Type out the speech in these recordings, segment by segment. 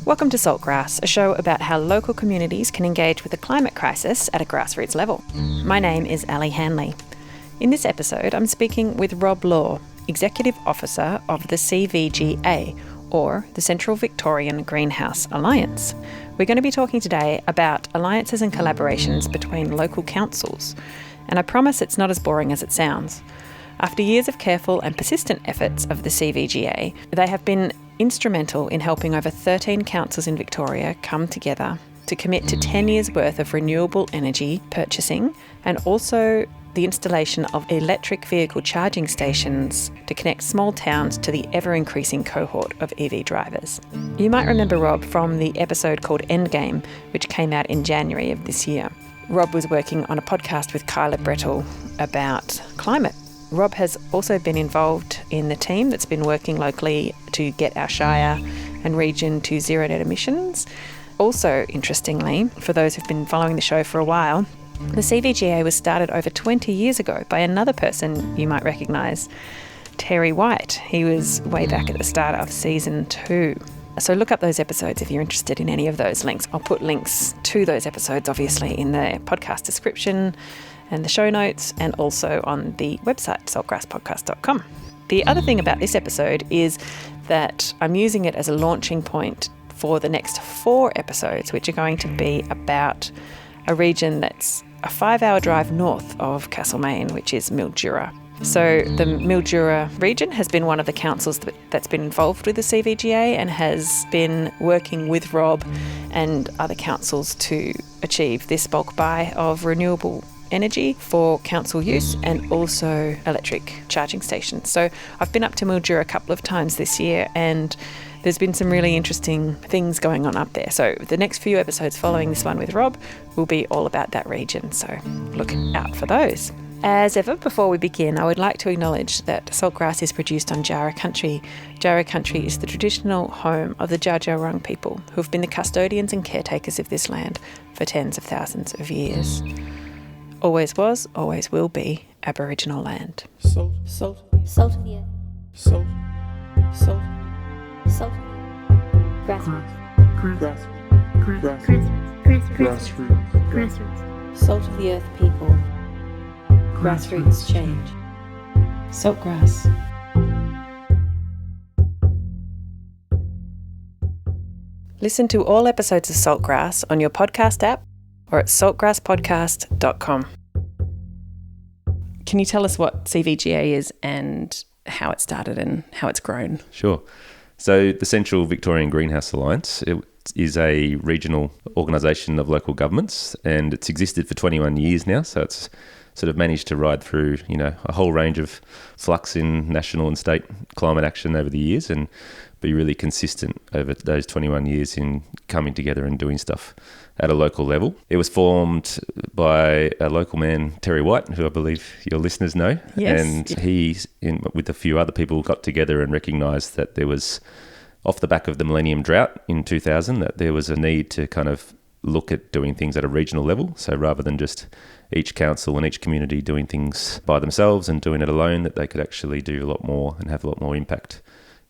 Welcome to Saltgrass, a show about how local communities can engage with the climate crisis at a grassroots level. My name is Ali Hanley. In this episode, I'm speaking with Rob Law, Executive Officer of the CVGA, or the Central Victorian Greenhouse Alliance. We're going to be talking today about alliances and collaborations between local councils, and I promise it's not as boring as it sounds. After years of careful and persistent efforts of the CVGA, they have been instrumental in helping over 13 councils in Victoria come together to commit to 10 years' worth of renewable energy purchasing and also the installation of electric vehicle charging stations to connect small towns to the ever-increasing cohort of EV drivers. You might remember Rob from the episode called Endgame, which came out in January of this year. Rob was working on a podcast with Kyla Brettel about climate. Rob has also been involved in the team that's been working locally to get our shire and region to zero net emissions. Also, interestingly, for those who've been following the show for a while, the CVGA was started over 20 years ago by another person you might recognise, Terry White. He was way back at the start of season 2. So look up those episodes if you're interested in any of those links. I'll put links to those episodes, obviously, in the podcast description and the show notes, and also on the website, saltgrasspodcast.com. The other thing about this episode is that I'm using it as a launching point for the next 4 episodes, which are going to be about a region that's a 5-hour drive north of Castlemaine, which is Mildura. So the Mildura region has been one of the councils that's been involved with the CVGA and has been working with Rob and other councils to achieve this bulk buy of renewable energy for council use and also electric charging stations. So I've been up to Mildura a couple of times this year and there's been some really interesting things going on up there. So the next few episodes following this one with Rob will be all about that region. So look out for those. As ever, before we begin, I would like to acknowledge that Saltgrass is produced on Jarrah Country. Jarrah Country is the traditional home of the Dja Dja Wurrung people who have been the custodians and caretakers of this land for tens of thousands of years. Always was, always will be Aboriginal land. Salt of the earth. Salt. Grassroots. Salt of the earth people. Grassroots change. Saltgrass. Listen to all episodes of Saltgrass on your podcast app or at saltgrasspodcast.com. Can you tell us what CVGA is and how it started and how it's grown? Sure. So the Central Victorian Greenhouse Alliance is a regional organisation of local governments, and it's existed for 21 years now. So it's sort of managed to ride through, a whole range of flux in national and state climate action over the years and be really consistent over those 21 years in coming together and doing stuff at a local level. It was formed by a local man, Terry White, who I believe your listeners know. Yes. And he, with a few other people, got together and recognised that there was, off the back of the Millennium Drought in 2000, that there was a need to kind of look at doing things at a regional level. So rather than just each council and each community doing things by themselves and doing it alone, that they could actually do a lot more and have a lot more impact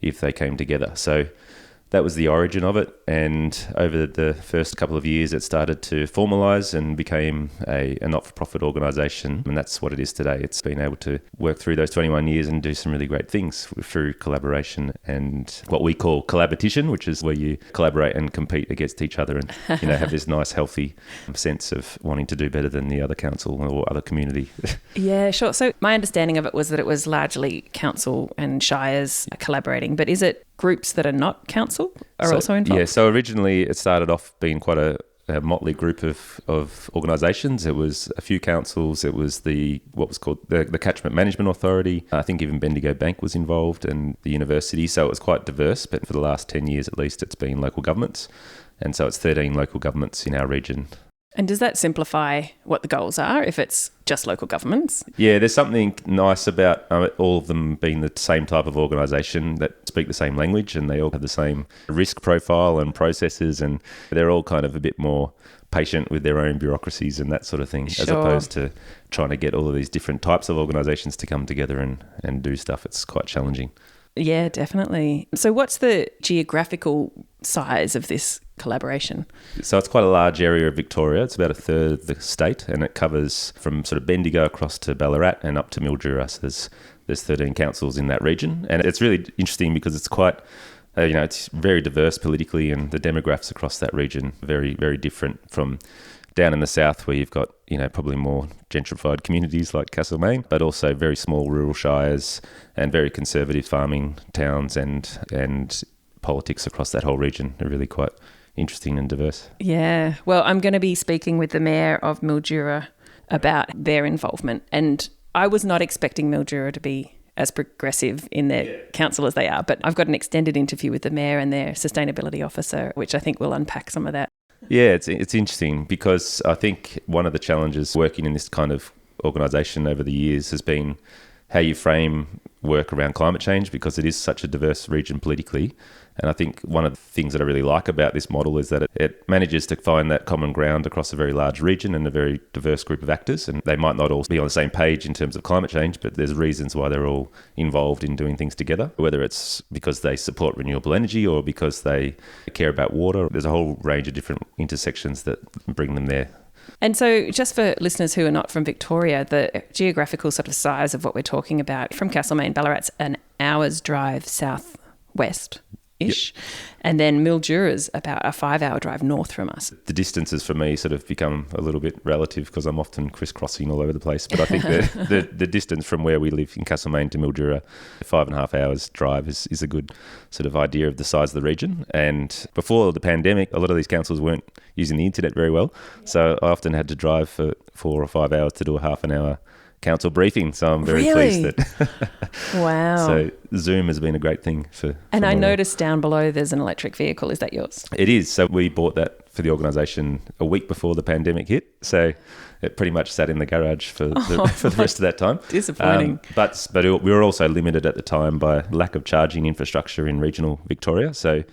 if they came together. So that was the origin of it, and over the first couple of years it started to formalise and became a not-for-profit organisation, and that's what it is today. It's been able to work through those 21 years and do some really great things through collaboration and what we call collaboration, which is where you collaborate and compete against each other and have this nice healthy sense of wanting to do better than the other council or other community. Yeah, sure. So my understanding of it was that it was largely council and shires collaborating, but is it groups that are not council are also involved? Yeah, so originally it started off being quite a motley group of organisations. It was a few councils. It was what was called the Catchment Management Authority. I think even Bendigo Bank was involved and the university. So it was quite diverse, but for the last 10 years at least it's been local governments. And so it's 13 local governments in our region. And does that simplify what the goals are if it's just local governments? Yeah, there's something nice about all of them being the same type of organisation that speak the same language, and they all have the same risk profile and processes, and they're all kind of a bit more patient with their own bureaucracies and that sort of thing, Sure. as opposed to trying to get all of these different types of organisations to come together and do stuff. It's quite challenging. Yeah, definitely. So what's the geographical size of this collaboration? So it's quite a large area of Victoria. It's about a third of the state, and it covers from sort of Bendigo across to Ballarat and up to Mildura. So there's 13 councils in that region. And it's really interesting because it's quite, it's very diverse politically, and the demographics across that region are very, very different from down in the south where you've got, probably more gentrified communities like Castlemaine, but also very small rural shires and very conservative farming towns, and politics across that whole region are really quite interesting and diverse. Yeah. Well, I'm going to be speaking with the Mayor of Mildura about their involvement, and I was not expecting Mildura to be as progressive in their council as they are, but I've got an extended interview with the Mayor and their Sustainability Officer, which I think will unpack some of that. Yeah, it's interesting because I think one of the challenges working in this kind of organisation over the years has been how you frame work around climate change, because it is such a diverse region politically. And I think one of the things that I really like about this model is that it manages to find that common ground across a very large region and a very diverse group of actors. And they might not all be on the same page in terms of climate change, but there's reasons why they're all involved in doing things together, whether it's because they support renewable energy or because they care about water. There's a whole range of different intersections that bring them there. And so just for listeners who are not from Victoria, the geographical sort of size of what we're talking about, from Castlemaine, Ballarat's an hour's drive southwest-ish. Yep. And then Mildura's about a 5-hour drive north from us. The distances for me sort of become a little bit relative because I'm often crisscrossing all over the place. But I think the distance from where we live in Castlemaine to Mildura, 5.5 hours drive is a good sort of idea of the size of the region. And before the pandemic, a lot of these councils weren't using the internet very well. So I often had to drive for 4 or 5 hours to do a half an hour council briefing, so I'm very pleased that wow. So Zoom has been a great thing for and I noticed down below there's an electric vehicle. Is that yours? It is. So we bought that for the organisation a week before the pandemic hit, so it pretty much sat in the garage for the rest of that time. Disappointing. But we were also limited at the time by lack of charging infrastructure in regional Victoria, so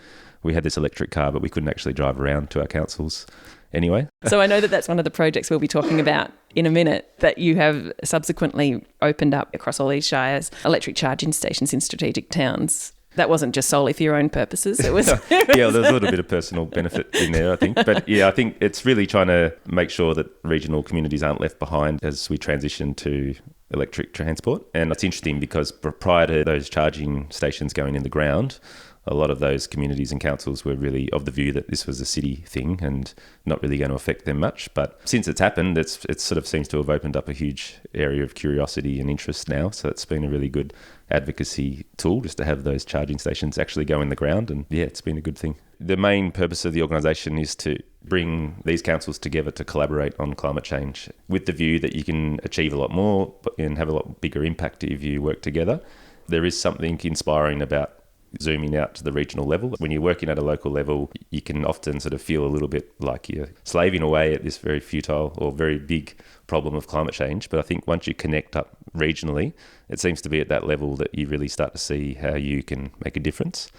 we had this electric car but we couldn't actually drive around to our councils anyway. So I know that that's one of the projects we'll be talking about in a minute, that you have subsequently opened up across all these shires electric charging stations in strategic towns. That wasn't just solely for your own purposes. It was yeah, there's a little bit of personal benefit in there, I think. But yeah, I think it's really trying to make sure that regional communities aren't left behind as we transition to electric transport. And it's interesting because prior to those charging stations going in the ground, a lot of those communities and councils were really of the view that this was a city thing and not really going to affect them much. But since it's happened, it sort of seems to have opened up a huge area of curiosity and interest now. So it's been a really good advocacy tool just to have those charging stations actually go in the ground. And yeah, it's been a good thing. The main purpose of the organisation is to bring these councils together to collaborate on climate change with the view that you can achieve a lot more and have a lot bigger impact if you work together. There is something inspiring about zooming out to the regional level. When you're working at a local level, you can often sort of feel a little bit like you're slaving away at this very futile or very big problem of climate change. But I think once you connect up regionally, it seems to be at that level that you really start to see how you can make a difference.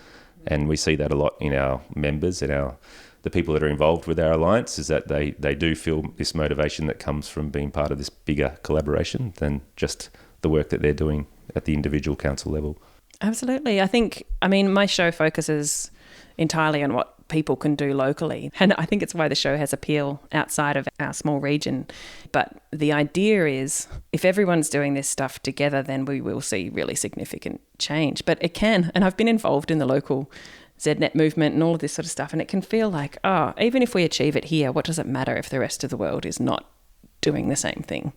And we see that a lot in our members and the people that are involved with our alliance, is that they do feel this motivation that comes from being part of this bigger collaboration than just the work that they're doing at the individual council level. Absolutely. I mean, my show focuses entirely on what people can do locally. And I think it's why the show has appeal outside of our small region. But the idea is if everyone's doing this stuff together, then we will see really significant change. But it can. And I've been involved in the local ZNet movement and all of this sort of stuff. And it can feel like, even if we achieve it here, what does it matter if the rest of the world is not doing the same thing?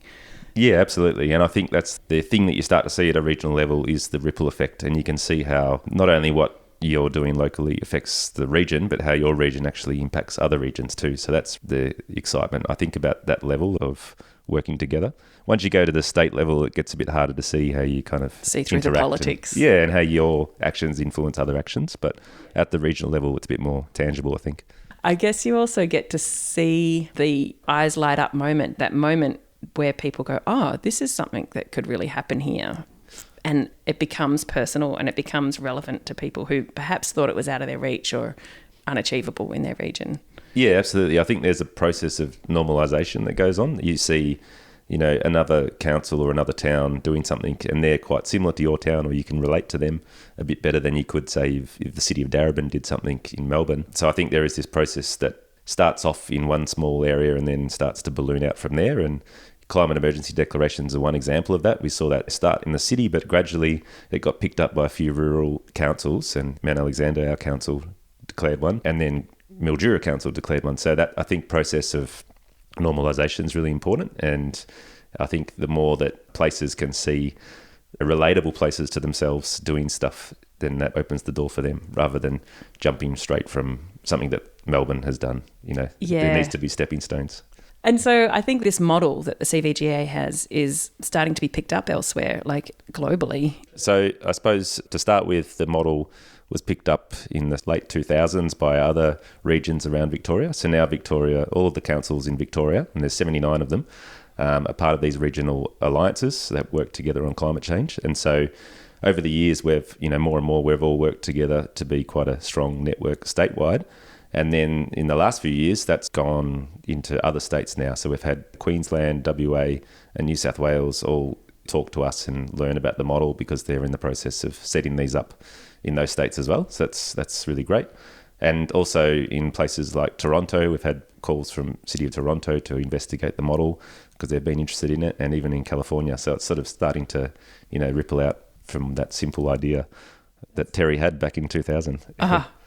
Yeah, absolutely. And I think that's the thing that you start to see at a regional level is the ripple effect. And you can see how not only what you're doing locally affects the region, but how your region actually impacts other regions too. So that's the excitement, I think, about that level of working together. Once you go to the state level, it gets a bit harder to see how you kind of see through the politics. And how your actions influence other actions. But at the regional level, it's a bit more tangible, I think. I guess you also get to see the eyes light up moment, that moment where people go, this is something that could really happen here. And it becomes personal and it becomes relevant to people who perhaps thought it was out of their reach or unachievable in their region. Yeah, absolutely. I think there's a process of normalisation that goes on. You see, another council or another town doing something and they're quite similar to your town, or you can relate to them a bit better than you could say if the city of Darebin did something in Melbourne. So I think there is this process that starts off in one small area and then starts to balloon out from there. And climate emergency declarations are one example of that. We saw that start in the city, but gradually it got picked up by a few rural councils, and Mount Alexander, our council, declared one, and then Mildura Council declared one. So that, I think, process of normalisation is really important. And I think the more that places can see relatable places to themselves doing stuff, then that opens the door for them, rather than jumping straight from something that Melbourne has done. There needs to be stepping stones. And so I think this model that the CVGA has is starting to be picked up elsewhere, like globally. So I suppose to start with, the model was picked up in the late 2000s by other regions around Victoria. So now Victoria, all of the councils in Victoria, and there's 79 of them, are part of these regional alliances that work together on climate change. And so over the years, we've, more and more, we've all worked together to be quite a strong network statewide. And then in the last few years, that's gone into other states now. So we've had Queensland, WA and New South Wales all talk to us and learn about the model, because they're in the process of setting these up in those states as well. So that's really great. And also in places like Toronto, we've had calls from City of Toronto to investigate the model because they've been interested in it, and even in California. So it's sort of starting to, ripple out from that simple idea that Terry had back in 2000.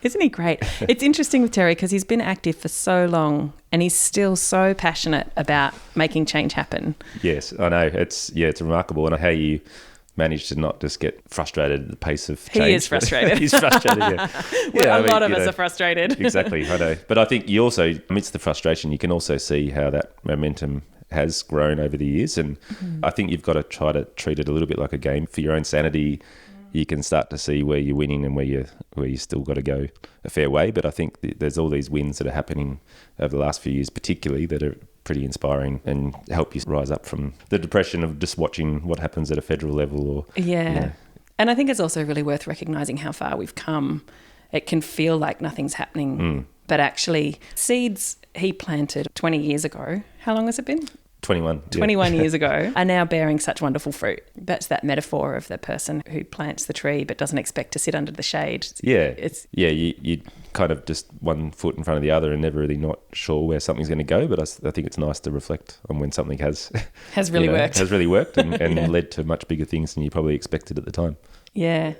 Isn't he great? It's interesting with Terry because he's been active for so long and he's still so passionate about making change happen. Yes, I know. It's remarkable. And how you manage to not just get frustrated at the pace of change. He is frustrated. He's frustrated, yeah. A lot of us are frustrated. Exactly, I know. But I think you also, amidst the frustration, you can also see how that momentum has grown over the years. And I think you've got to try to treat it a little bit like a game for your own sanity. You can start to see where you're winning and where you still got to go a fair way. But I think there's all these wins that are happening over the last few years, particularly, that are pretty inspiring and help you rise up from the depression of just watching what happens at a federal level. Or And I think it's also really worth recognising how far we've come. It can feel like nothing's happening, but actually seeds he planted 20 years ago. How long has it been? 21 years ago, are now bearing such wonderful fruit. That's that metaphor of the person who plants the tree but doesn't expect to sit under the shade. You kind of just one foot in front of the other and never really not sure where something's going to go. But I think it's nice to reflect on when something has really worked and led to much bigger things than you probably expected at the time. Yeah,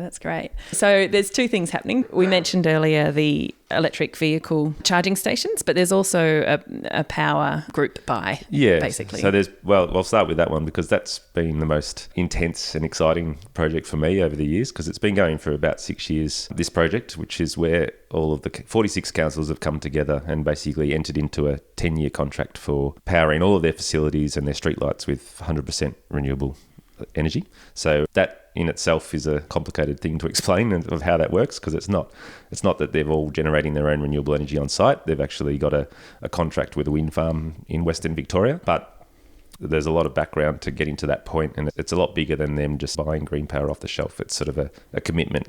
that's great. So there's two things happening. We mentioned earlier the electric vehicle charging stations, but there's also a power group buy, basically. So I'll start with that one because that's been the most intense and exciting project for me over the years, because it's been going for about 6 years, this project, which is where all of the 46 councils have come together and basically entered into a 10-year contract for powering all of their facilities and their streetlights with 100% renewable energy. So that in itself is a complicated thing to explain of how that works, because it's not that they're all generating their own renewable energy on site. They've actually got a contract with a wind farm in Western Victoria, but there's a lot of background to getting to that point, and it's a lot bigger than them just buying green power off the shelf. It's sort of a commitment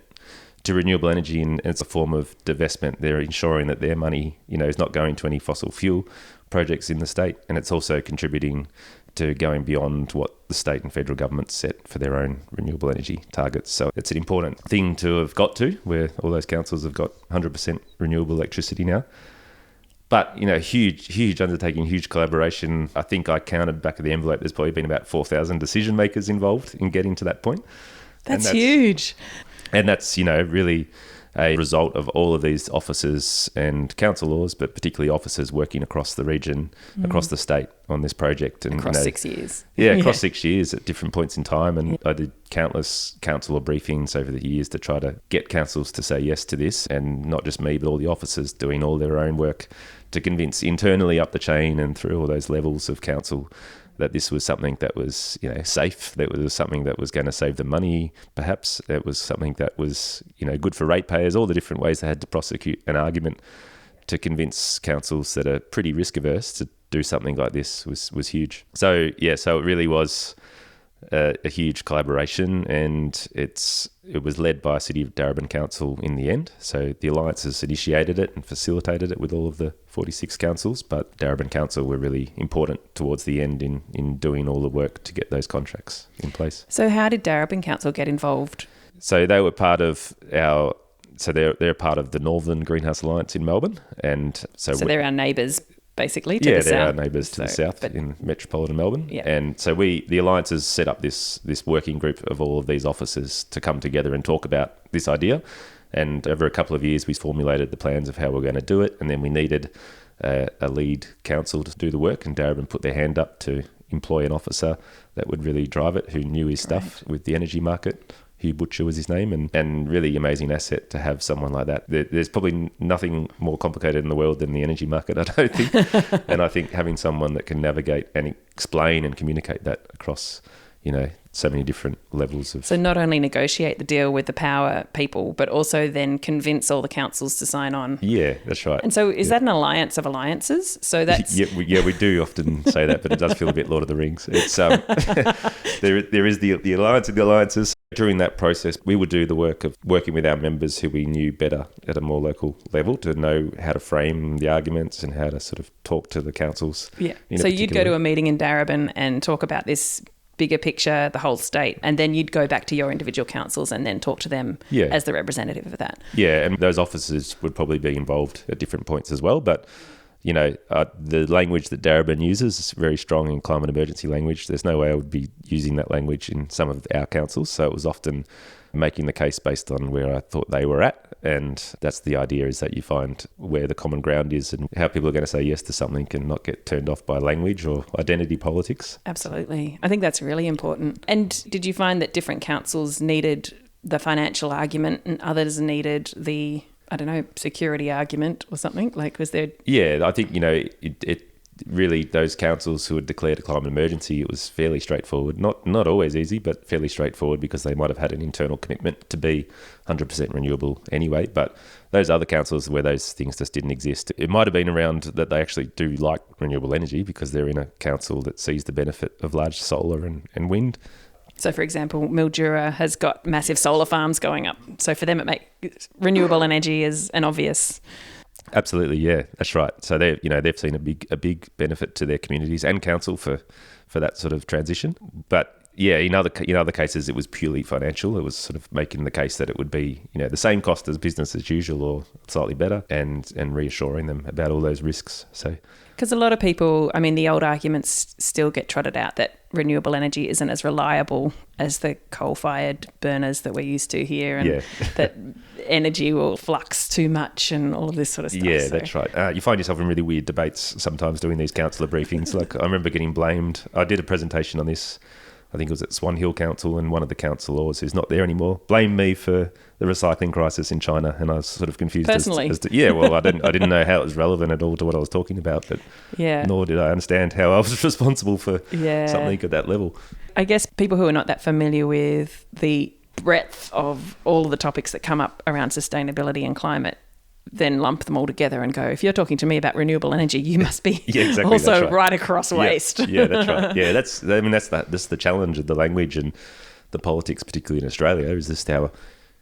to renewable energy, and it's a form of divestment. They're ensuring that their money, is not going to any fossil fuel projects in the state, and it's also contributing to going beyond what the state and federal governments set for their own renewable energy targets. So it's an important thing to have got to, where all those councils have got 100% renewable electricity now. But, huge undertaking, huge collaboration. I think I counted back of the envelope, there's probably been about 4,000 decision makers involved in getting to that point. That's huge. And that's, really a result of all of these officers and councillors, but particularly officers working across the region, across the state on this project. And across 6 years. Yeah, across 6 years at different points in time. And I did countless councillor briefings over the years to try to get councils to say yes to this, and not just me, but all the officers doing all their own work to convince internally up the chain and through all those levels of council that this was something that was, safe, that was something that was going to save them money, perhaps. It was something that was, good for ratepayers, all the different ways they had to prosecute an argument to convince councils that are pretty risk averse to do something like this was huge. So it really was a huge collaboration, and it was led by City of Darebin Council in the end. So the alliances initiated it and facilitated it with all of the 46 councils, but Darebin Council were really important towards the end in doing all the work to get those contracts in place. So how did Darebin Council get involved? So they were part of they're part of the Northern Greenhouse Alliance in Melbourne, and so they're our neighbours. Basically, to the south. Yeah, they're our neighbours to the south in metropolitan Melbourne. Yeah. And so the alliances set up this working group of all of these officers to come together and talk about this idea. And over a couple of years, we formulated the plans of how we're going to do it. And then we needed a lead council to do the work. And Darebin put their hand up to employ an officer that would really drive it, who knew his stuff with the energy market. Hugh Butcher was his name, and really amazing asset to have someone like that. There's probably nothing more complicated in the world than the energy market, I don't think. And I think having someone that can navigate and explain and communicate that across, so many different levels of... So not only negotiate the deal with the power people, but also then convince all the councils to sign on. Yeah, that's right. And so is that an alliance of alliances? So that's... we do often say that, but it does feel a bit Lord of the Rings. It's there is the alliance of the alliances. During that process, we would do the work of working with our members who we knew better at a more local level to know how to frame the arguments and how to sort of talk to the councils. Yeah. So you'd go to a meeting in Darebin and talk about this bigger picture, the whole state, and then you'd go back to your individual councils and then talk to them as the representative of that. Yeah, and those officers would probably be involved at different points as well, but... the language that Darebin uses is very strong in climate emergency language. There's no way I would be using that language in some of our councils. So it was often making the case based on where I thought they were at. And that's the idea, is that you find where the common ground is and how people are going to say yes to something and not get turned off by language or identity politics. Absolutely. I think that's really important. And did you find that different councils needed the financial argument and others needed the... security argument or something? Like, was there... Yeah, I think, it really, those councils who had declared a climate emergency, it was fairly straightforward. Not always easy, but fairly straightforward because they might have had an internal commitment to be 100% renewable anyway. But those other councils where those things just didn't exist, it might have been around that they actually do like renewable energy because they're in a council that sees the benefit of large solar and wind. So, for example, Mildura has got massive solar farms going up. So for them, it makes renewable energy is an obvious. Absolutely, yeah, that's right. So they've seen a big benefit to their communities and council for that sort of transition. But yeah, in other cases, it was purely financial. It was sort of making the case that it would be the same cost as business as usual or slightly better, and reassuring them about all those risks. So. Because a lot of people, the old arguments still get trotted out that renewable energy isn't as reliable as the coal-fired burners that we're used to here, and that energy will flux too much and all of this sort of stuff. Yeah, that's right. You find yourself in really weird debates sometimes doing these councillor briefings. Like, I remember getting blamed. I did a presentation on this, I think it was at Swan Hill Council, and one of the councillors who's not there anymore blamed me for the recycling crisis in China, and I was sort of confused. Personally? As to, well, I didn't know how it was relevant at all to what I was talking about, but nor did I understand how I was responsible for something at that level. I guess people who are not that familiar with the breadth of all of the topics that come up around sustainability and climate then lump them all together and go, if you're talking to me about renewable energy, you must be also right across waste. Yeah, that's right. Yeah, that's the challenge of the language and the politics, particularly in Australia, is just how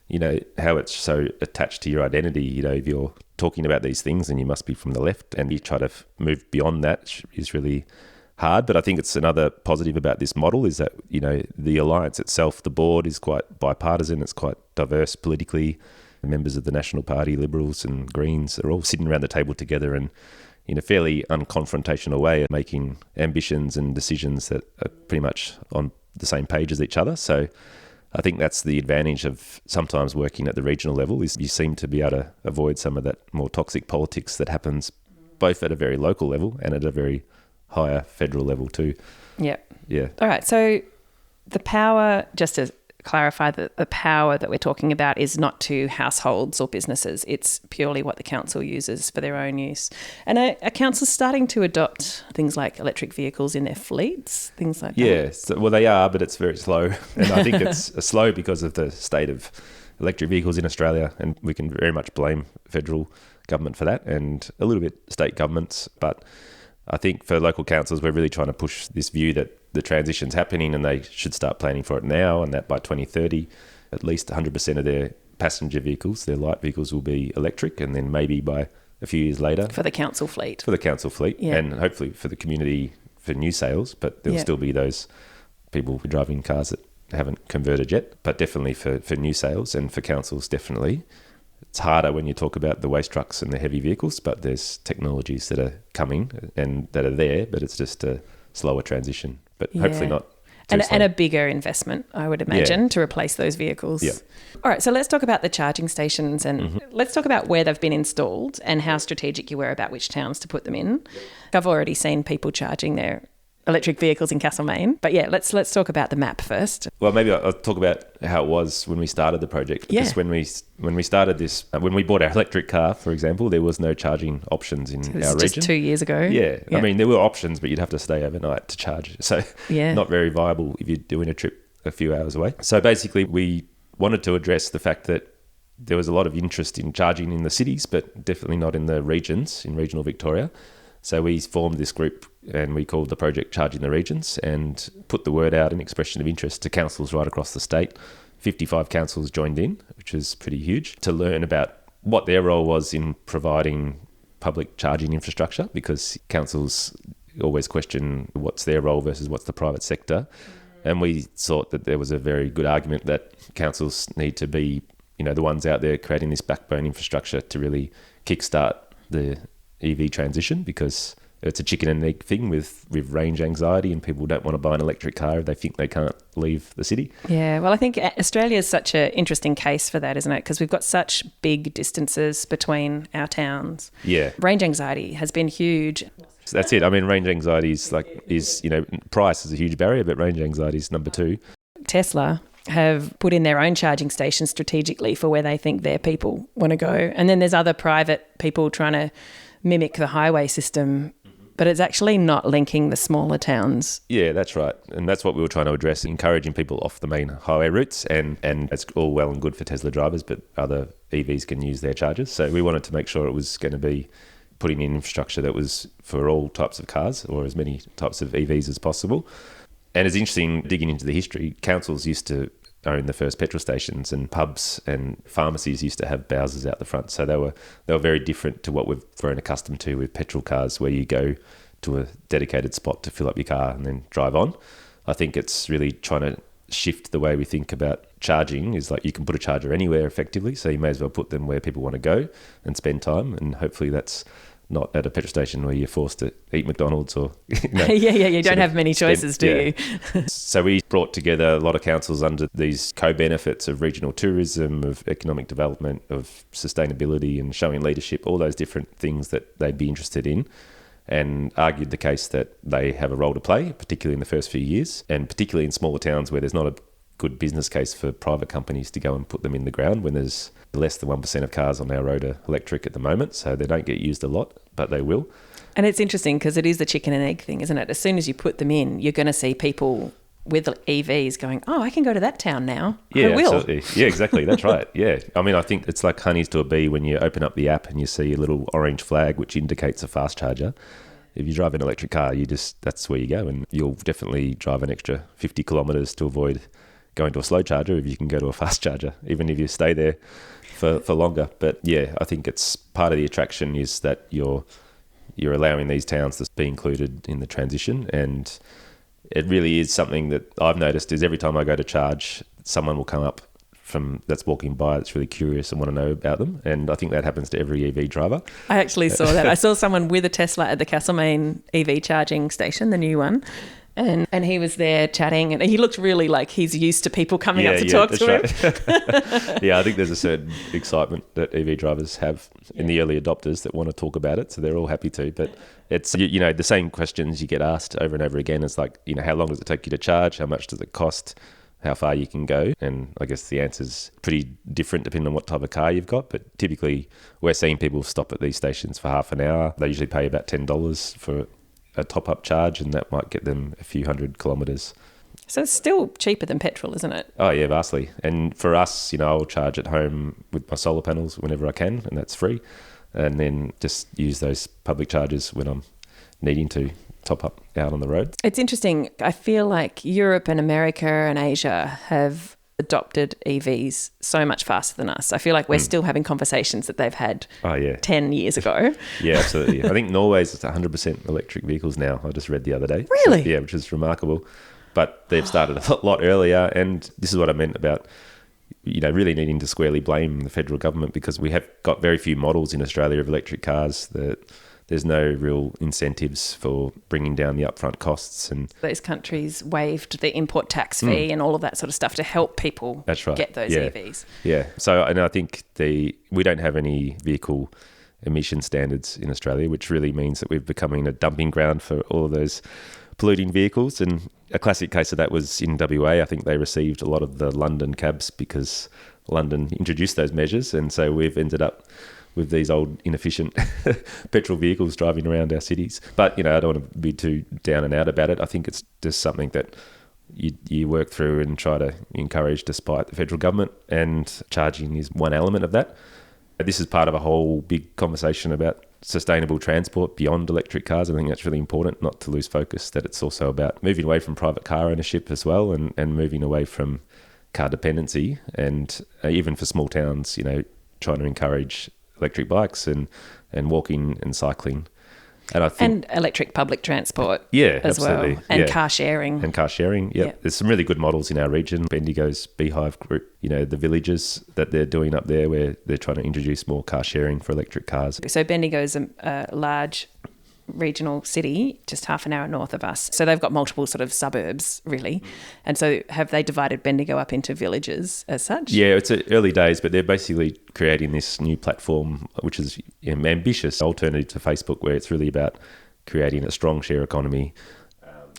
it's so attached to your identity. If you're talking about these things and you must be from the left, and you try to move beyond that is really hard. But I think it's another positive about this model is that, the alliance itself, the board is quite bipartisan. It's quite diverse politically. Members of the National Party, Liberals and Greens are all sitting around the table together and in a fairly unconfrontational way making ambitions and decisions that are pretty much on the same page as each other. So I think that's the advantage of sometimes working at the regional level, is you seem to be able to avoid some of that more toxic politics that happens both at a very local level and at a very higher federal level too. Yeah. Yeah. All right. So the power, just to clarify, that the power that we're talking about is not to households or businesses. It's purely what the council uses for their own use. And are councils starting to adopt things like electric vehicles in their fleets, things like that? Yeah, well, they are, but it's very slow. And I think it's slow because of the state of electric vehicles in Australia, and we can very much blame federal government for that and a little bit state governments. But I think for local councils, we're really trying to push this view that the transition's happening and they should start planning for it now, and that by 2030, at least 100% of their passenger vehicles, their light vehicles, will be electric, and then maybe by a few years later... For the council fleet. Yeah. And hopefully for the community for new sales, but there'll still be those people driving cars that haven't converted yet, but definitely for new sales and for councils, definitely. It's harder when you talk about the waste trucks and the heavy vehicles, but there's technologies that are coming and that are there, but it's just a slower transition, but hopefully not too slow. And a bigger investment, I would imagine, to replace those vehicles. Yeah. All right, so let's talk about the charging stations, and let's talk about where they've been installed and how strategic you were about which towns to put them in. I've already seen people charging their electric vehicles in Castlemaine, but let's talk about the map first. Well, maybe I'll talk about how it was when we started the project. Because when we started this, when we bought our electric car, for example, there was no charging options in our region. Just 2 years ago. Yeah. I mean, there were options, but you'd have to stay overnight to charge. So not very viable if you're doing a trip a few hours away. So basically, we wanted to address the fact that there was a lot of interest in charging in the cities, but definitely not in the regions, in regional Victoria. So we formed this group and we called the project Charging the Regions and put the word out, an expression of interest to councils right across the state. 55 councils joined in, which is pretty huge, to learn about what their role was in providing public charging infrastructure, because councils always question what's their role versus what's the private sector. And we thought that there was a very good argument that councils need to be, the ones out there creating this backbone infrastructure to really kickstart the EV transition, because it's a chicken and egg thing with range anxiety, and people don't want to buy an electric car if they think they can't leave the city. Yeah, well, I think Australia is such an interesting case for that, isn't it? Because we've got such big distances between our towns. Yeah. Range anxiety has been huge. That's it. I mean, range anxiety is price is a huge barrier, but range anxiety is number 2. Tesla have put in their own charging stations strategically for where they think their people want to go. And then there's other private people trying to mimic the highway system, but it's actually not linking the smaller towns. Yeah, that's right. And that's what we were trying to address, encouraging people off the main highway routes. And it's all well and good for Tesla drivers, but other EVs can use their chargers. So we wanted to make sure it was going to be putting in infrastructure that was for all types of cars, or as many types of EVs as possible. And it's interesting digging into the history. Councils used to own the first petrol stations, and pubs and pharmacies used to have Bowsers out the front. So they were very different to what we've grown accustomed to with petrol cars, where you go to a dedicated spot to fill up your car and then drive on. I think it's really trying to shift the way we think about charging. Is like you can put a charger anywhere effectively, so you may as well put them where people want to go and spend time, and hopefully that's not at a petrol station where you're forced to eat McDonald's or... You don't have many choices, do you? So we brought together a lot of councils under these co-benefits of regional tourism, of economic development, of sustainability and showing leadership, all those different things that they'd be interested in, and argued the case that they have a role to play, particularly in the first few years, and particularly in smaller towns where there's not a good business case for private companies to go and put them in the ground, when there's less than 1% of cars on our road are electric at the moment, so they don't get used a lot, but they will. And it's interesting because it is the chicken and egg thing, isn't it? As soon as you put them in, you're going to see people with EVs going, oh, I can go to that town now. Yeah, I will. Absolutely. Yeah, exactly. That's right. Yeah. I mean, I think it's like honeys to a bee when you open up the app and you see a little orange flag which indicates a fast charger. If you drive an electric car, that's where you go, and you'll definitely drive an extra 50 kilometres to avoid going to a slow charger if you can go to a fast charger, even if you stay there for longer. But yeah, I think it's part of the attraction is that you're allowing these towns to be included in the transition. And it really is something that I've noticed is every time I go to charge, someone will come up that's walking by that's really curious and want to know about them. And I think that happens to every EV driver. I actually saw that. I saw someone with a Tesla at the Castlemaine EV charging station, the new one. And he was there chatting, and he looked really like he's used to people coming up to talk to him. Right. Yeah, I think there's a certain excitement that EV drivers have in the early adopters that want to talk about it, so they're all happy to. But it's, the same questions you get asked over and over again. It's like, how long does it take you to charge? How much does it cost? How far you can go? And I guess the answer's pretty different depending on what type of car you've got. But typically, we're seeing people stop at these stations for half an hour. They usually pay about $10 for a top-up charge, and that might get them a few hundred kilometres. So it's still cheaper than petrol, isn't it? Oh yeah, vastly. And for us, I'll charge at home with my solar panels whenever I can, and that's free. And then just use those public chargers when I'm needing to. top up out on the road. It's interesting. I feel like Europe and America and Asia have adopted EVs so much faster than us. I feel like we're still having conversations that they've had 10 years ago. Yeah, absolutely. I think Norway's 100% electric vehicles now. I just read the other day. Really? So, yeah, which is remarkable. But they've started a lot earlier, and this is what I meant about really needing to squarely blame the federal government, because we have got very few models in Australia of electric cars. There's no real incentives for bringing down the upfront costs. And those countries waived the import tax fee and all of that sort of stuff to help people get those EVs. Yeah. So I think we don't have any vehicle emission standards in Australia, which really means that we're becoming a dumping ground for all of those polluting vehicles. And a classic case of that was in WA. I think they received a lot of the London cabs because London introduced those measures. And so we've ended up with these old inefficient petrol vehicles driving around our cities. But, I don't want to be too down and out about it. I think it's just something that you work through and try to encourage despite the federal government, and charging is one element of that. This is part of a whole big conversation about sustainable transport beyond electric cars. I think that's really important, not to lose focus that it's also about moving away from private car ownership as well, and moving away from car dependency, and even for small towns, trying to encourage electric bikes and walking and cycling. And I think electric public transport as absolutely. Well. And car sharing. Yep. There's some really good models in our region. Bendigo's Beehive Group, the villages that they're doing up there where they're trying to introduce more car sharing for electric cars. So Bendigo's a large regional city just half an hour north of us. So they've got multiple sort of suburbs, really. And so have they divided Bendigo up into villages as such? Yeah, it's early days, but they're basically creating this new platform, which is an ambitious alternative to Facebook, where it's really about creating a strong share economy.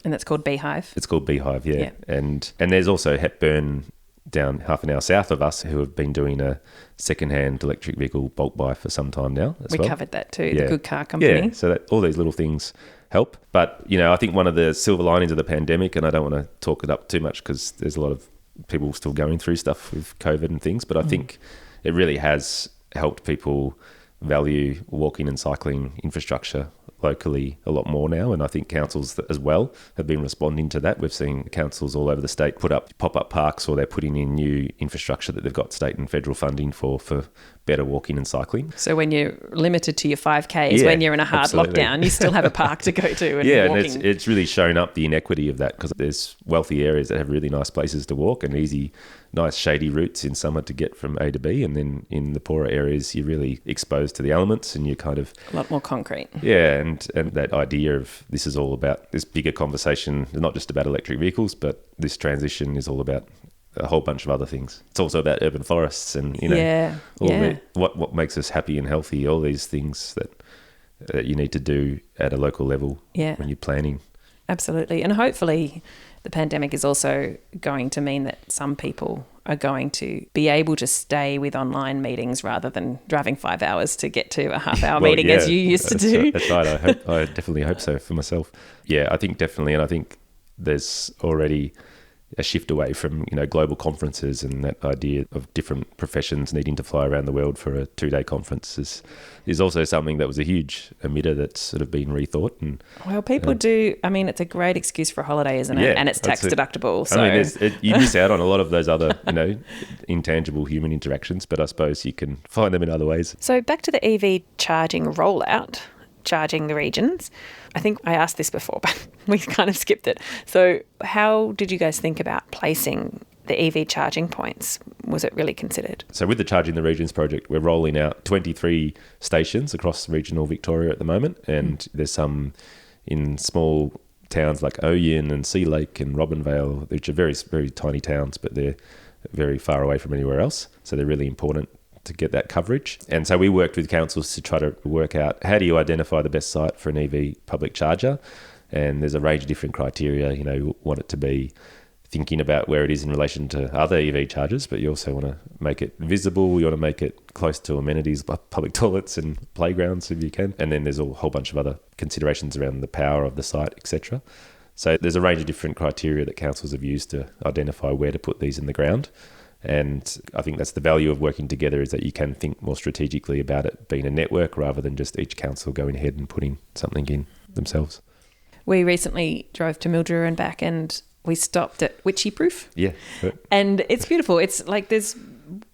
And that's called Beehive? It's called Beehive, yeah. And there's also Hepburn down half an hour south of us who have been doing a second-hand electric vehicle bulk buy for some time now as well. We covered that too, the Good Car Company. Yeah, so all these little things help. But, I think one of the silver linings of the pandemic, and I don't want to talk it up too much because there's a lot of people still going through stuff with COVID and things, but I think it really has helped people value walking and cycling infrastructure locally a lot more now, and I think councils as well have been responding to that. We've seen councils all over the state put up pop-up parks, or they're putting in new infrastructure that they've got state and federal funding for better walking and cycling. So when you're limited to your 5Ks, when you're in a hard lockdown, you still have a park to go to and walking. And it's really shown up the inequity of that, because there's wealthy areas that have really nice places to walk and nice shady routes in summer to get from A to B, and then in the poorer areas you're really exposed to the elements and you're kind of a lot more concrete. Yeah, and that idea of this is all about this bigger conversation, not just about electric vehicles, but this transition is all about a whole bunch of other things. It's also about urban forests and what makes us happy and healthy, all these things that you need to do at a local level when you're planning. Absolutely. And hopefully the pandemic is also going to mean that some people are going to be able to stay with online meetings rather than driving 5 hours to get to a half-hour meeting as you used to do. That's right. I definitely hope so for myself. Yeah, I think definitely. And I think there's already a shift away from global conferences, and that idea of different professions needing to fly around the world for a 2-day conference is also something that was a huge emitter that's sort of been rethought. And well, people do. I mean, it's a great excuse for a holiday, isn't it? And it's tax deductible. So I mean, you miss out on a lot of those other intangible human interactions, but I suppose you can find them in other ways. So back to the EV charging rollout. Charging the Regions. I think I asked this before, but we kind of skipped it. So how did you guys think about placing the EV charging points? Was it really considered? So with the Charging the Regions project, we're rolling out 23 stations across regional Victoria at the moment, and there's some in small towns like Oyen and Sea Lake and Robinvale, which are very, very tiny towns, but they're very far away from anywhere else. So they're really important to get that coverage. And so we worked with councils to try to work out how do you identify the best site for an EV public charger. And there's a range of different criteria. You want it to be thinking about where it is in relation to other EV chargers, but you also want to make it visible. You want to make it close to amenities, public toilets and playgrounds if you can. And then there's a whole bunch of other considerations around the power of the site, etc. So there's a range of different criteria that councils have used to identify where to put these in the ground. And I think that's the value of working together, is that you can think more strategically about it being a network rather than just each council going ahead and putting something in themselves. We recently drove to Mildura and back, and we stopped at Witchy Proof. Yeah. And it's beautiful. It's like there's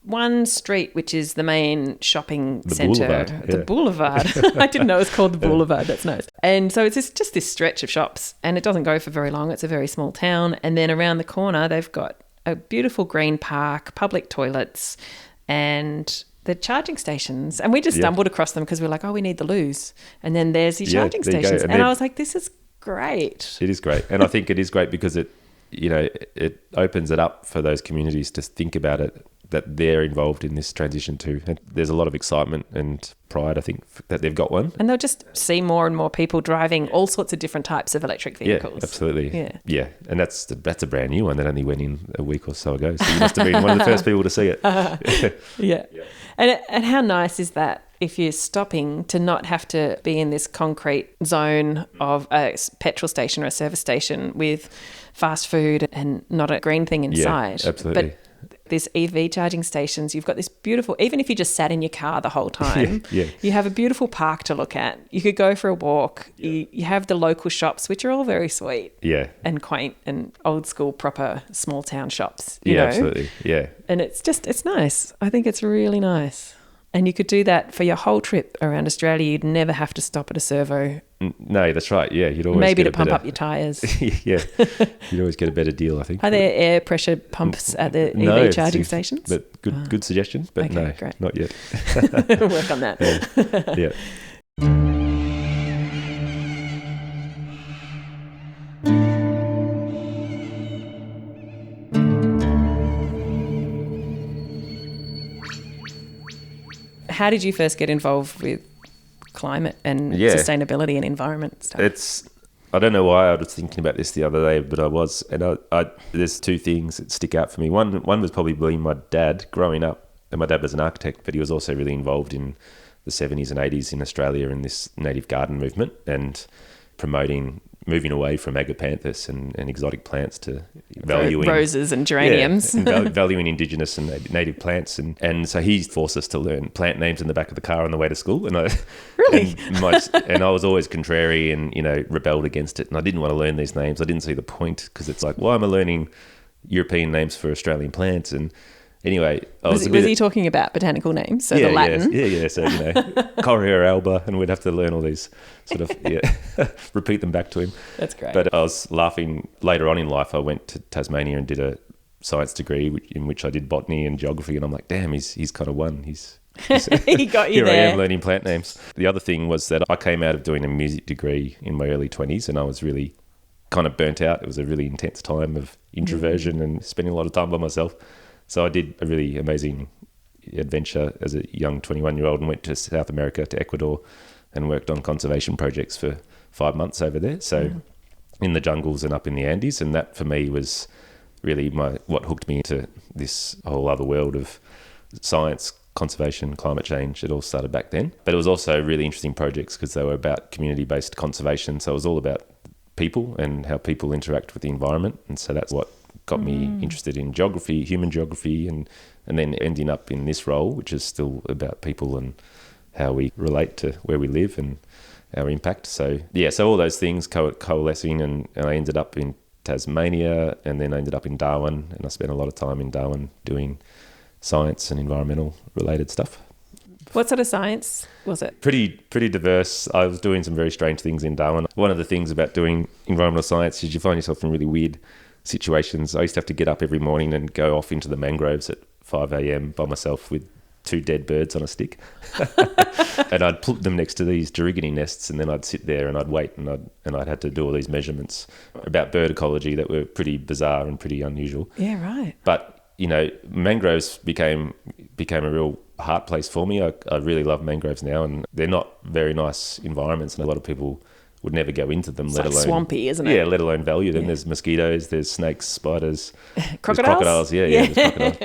one street which is the main shopping centre. Boulevard. The boulevard. I didn't know it was called the boulevard. That's nice. And so it's just this stretch of shops, and it doesn't go for very long. It's a very small town. And then around the corner, they've got a beautiful green park, public toilets, and the charging stations. And we just stumbled across them because we were like, oh, we need the loos. And then there's the charging stations. And I was like, this is great. It is great. And I think it is great because it opens it up for those communities to think about it, that they're involved in this transition too. And there's a lot of excitement and pride, I think, that they've got one. And they'll just see more and more people driving all sorts of different types of electric vehicles. Yeah, absolutely. Yeah. And that's a brand new one that only went in a week or so ago. So you must have been one of the first people to see it. Yeah. And how nice is that, if you're stopping, to not have to be in this concrete zone of a petrol station or a service station with fast food and not a green thing inside. Yeah, absolutely. But this EV charging stations, you've got this beautiful, even if you just sat in your car the whole time, you have a beautiful park to look at. You could go for a walk. You have the local shops, which are all very sweet and quaint and old school, proper small town shops. You know? Absolutely. Yeah. And it's nice. I think it's really nice. And you could do that for your whole trip around Australia. You'd never have to stop at a servo. No, that's right. Yeah, you'd always maybe to pump up your tyres. Yeah, you'd always get a better deal, I think. Are there air pressure pumps at the EV charging stations? But good suggestion. But okay, no, great. not yet. We'll work on that. Yeah. How did you first get involved with climate and sustainability and environment stuff? I don't know why I was thinking about this the other day, but I was. And there's two things that stick out for me. One was probably being my dad growing up. And my dad was an architect, but he was also really involved in the 70s and 80s in Australia in this native garden movement and moving away from agapanthus and exotic plants to valuing roses and geraniums, and valuing indigenous and native plants, and so he forced us to learn plant names in the back of the car on the way to school, and I was always contrary and rebelled against it, and I didn't want to learn these names. I didn't see the point because it's like, why am I learning European names for Australian plants? And anyway, was he talking about botanical names? So the Latin? Yeah. So, Coria alba, and we'd have to learn all these sort of, repeat them back to him. That's great. But I was laughing later on in life. I went to Tasmania and did a science degree in which I did botany and geography. And I'm like, damn, he's kind of won. He's he got you here there. I am learning plant names. The other thing was that I came out of doing a music degree in my early 20s and I was really kind of burnt out. It was a really intense time of introversion and spending a lot of time by myself. So I did a really amazing adventure as a young 21-year-old and went to South America, to Ecuador, and worked on conservation projects for 5 months over there. So in the jungles and up in the Andes. And that for me was really what hooked me into this whole other world of science, conservation, climate change. It all started back then. But it was also really interesting projects because they were about community-based conservation. So it was all about people and how people interact with the environment. And so that's what got me interested in geography, human geography, and then ending up in this role, which is still about people and how we relate to where we live and our impact. So all those things coalescing, and I ended up in Tasmania, and then I ended up in Darwin, and I spent a lot of time in Darwin doing science and environmental related stuff. What sort of science was it? Pretty diverse. I was doing some very strange things in Darwin. One of the things about doing environmental science is you find yourself in really weird situations. I used to have to get up every morning and go off into the mangroves at 5 a.m. by myself with 2 dead birds on a stick. And I'd put them next to these dirigony nests, and then I'd sit there and I'd wait, and I'd had to do all these measurements about bird ecology that were pretty bizarre and pretty unusual. Yeah, right. But, mangroves became a real heart place for me. I really love mangroves now, and they're not very nice environments, and a lot of people would never go into them, let alone swampy, isn't it? Yeah, let alone value them. Yeah. There's mosquitoes, there's snakes, spiders, crocodiles. There's crocodiles.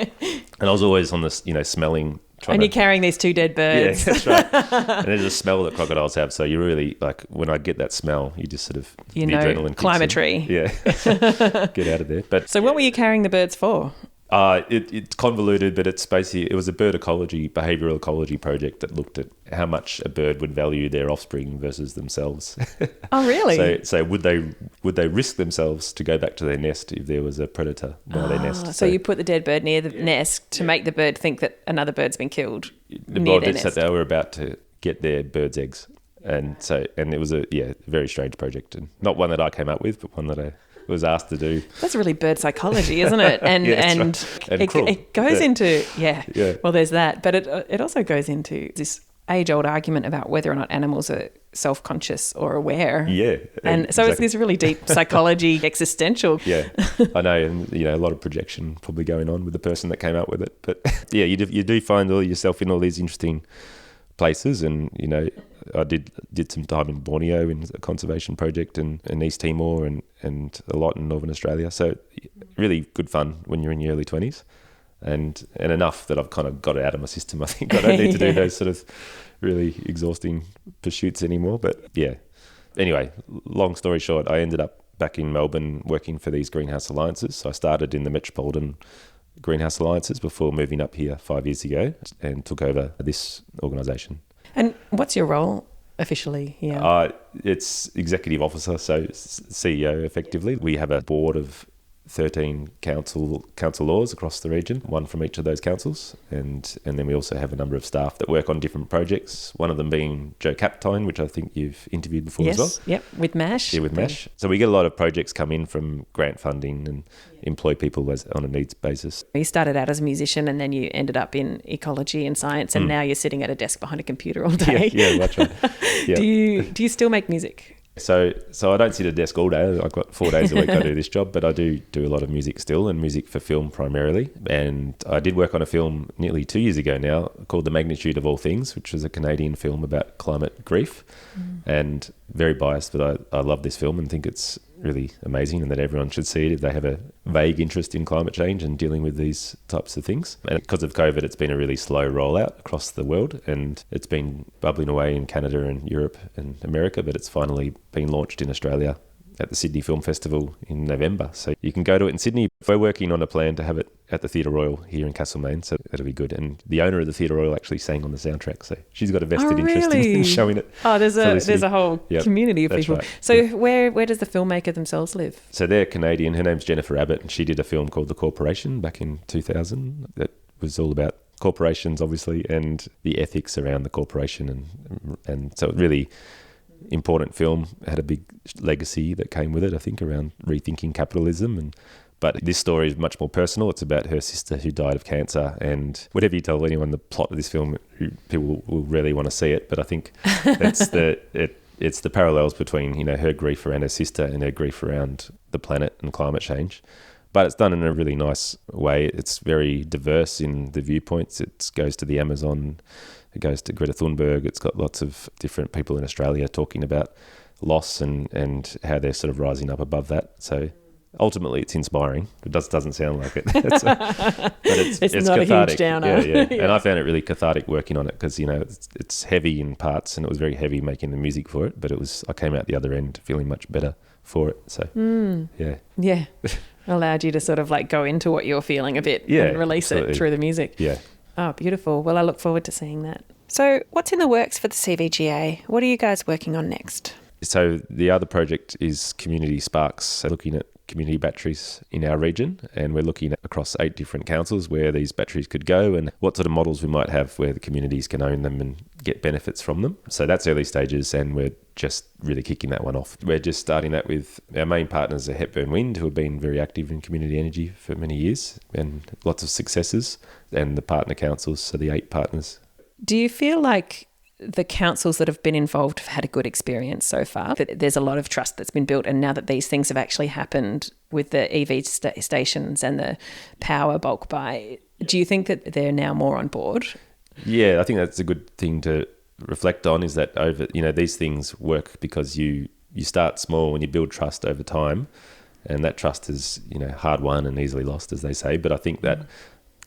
And I was always on this, smelling. And you're carrying these 2 dead birds. Yeah, that's right. And there's a smell that crocodiles have, so you really when I get that smell, you just sort of the adrenaline climatry. Yeah, get out of there. But so, what were you carrying the birds for? It's convoluted, but it's basically, it was a bird ecology, behavioural ecology project that looked at how much a bird would value their offspring versus themselves. Oh, really? So would they risk themselves to go back to their nest if there was a predator by their nest? So you put the dead bird near the nest to make the bird think that another bird's been killed near their nest. That they were about to get their bird's eggs. And it was a very strange project, and not one that I came up with, but one that I was asked to do. That's really bird psychology, isn't it? And it goes into well, there's that, but it also goes into this age-old argument about whether or not animals are self-conscious or aware. Yeah, and so it's this really deep psychology, existential. Yeah, I know, and a lot of projection probably going on with the person that came up with it. But yeah, you do find yourself in all these interesting places, and I did some time in Borneo in a conservation project, and in East Timor, and a lot in Northern Australia. So really good fun when you're in your early 20s, and enough that I've kind of got it out of my system. I think I don't need to do those sort of really exhausting pursuits anymore. But yeah, anyway, long story short, I ended up back in Melbourne working for these greenhouse alliances. So I started in the Metropolitan Greenhouse Alliances before moving up here 5 years ago, and took over this organisation. And what's your role officially here? It's executive officer, so CEO effectively. We have a board of 13 councillors across the region, one from each of those councils, and then we also have a number of staff that work on different projects, one of them being Joe Captine, which I think you've interviewed before as well. Yep, with MASH. Yeah, with MASH. So we get a lot of projects come in from grant funding and employ people on a needs basis. You started out as a musician, and then you ended up in ecology and science, and now you're sitting at a desk behind a computer all day. Yeah, that's right. Yeah. Do you still make music? So I don't sit at a desk all day. I've got 4 days a week I do this job, but I do a lot of music still, and music for film primarily. And I did work on a film nearly 2 years ago now called The Magnitude of All Things, which was a Canadian film about climate grief. And very biased, but I love this film and think it's really amazing, and that everyone should see it if they have a vague interest in climate change and dealing with these types of things. And because of COVID, it's been a really slow rollout across the world, and it's been bubbling away in Canada and Europe and America, but it's finally been launched in Australia at the Sydney Film Festival in November. So you can go to it in Sydney. We're working on a plan to have it at the Theatre Royal here in Castlemaine, so that'll be good. And the owner of the Theatre Royal actually sang on the soundtrack, so she's got a vested interest in showing it. Oh, there's a whole community of people. Right. So where does the filmmaker themselves live? So they're Canadian. Her name's Jennifer Abbott, and she did a film called The Corporation back in 2000 that was all about corporations, obviously, and the ethics around the corporation, and so really important film. It had a big legacy that came with it, I think, around rethinking capitalism. But this story is much more personal. It's about her sister who died of cancer, and whatever you tell anyone the plot of this film, people will really want to see it. But I think it's the parallels between her grief around her sister and her grief around the planet and climate change. But it's done in a really nice way. It's very diverse in the viewpoints. It goes to the Amazon, it goes to Greta Thunberg. It's got lots of different people in Australia talking about loss and how they're sort of rising up above that. So ultimately, it's inspiring. It doesn't sound like it. But it's not cathartic. A huge downer. Yeah. And I found it really cathartic working on it because, it's heavy in parts, and it was very heavy making the music for it. But I came out the other end feeling much better for it. So, Yeah. Allowed you to sort of go into what you're feeling a bit and release it through the music. Yeah. Oh, beautiful. Well, I look forward to seeing that. So what's in the works for the CVGA? What are you guys working on next? So the other project is Community Sparks, so looking at community batteries in our region, and we're looking at across 8 different councils where these batteries could go and what sort of models we might have where the communities can own them and get benefits from them. So that's early stages, and we're just really kicking that one off. We're just starting that with our main partners, Hepburn Wind, who have been very active in community energy for many years and lots of successes, and the partner councils, so the 8 partners. Do you feel like the councils that have been involved have had a good experience so far? That there's a lot of trust that's been built, and now that these things have actually happened with the EV stations and the power bulk buy, do you think that they're now more on board? Yeah, I think that's a good thing to reflect on, is that these things work because you start small and you build trust over time, and that trust is hard won and easily lost, as they say. But I think that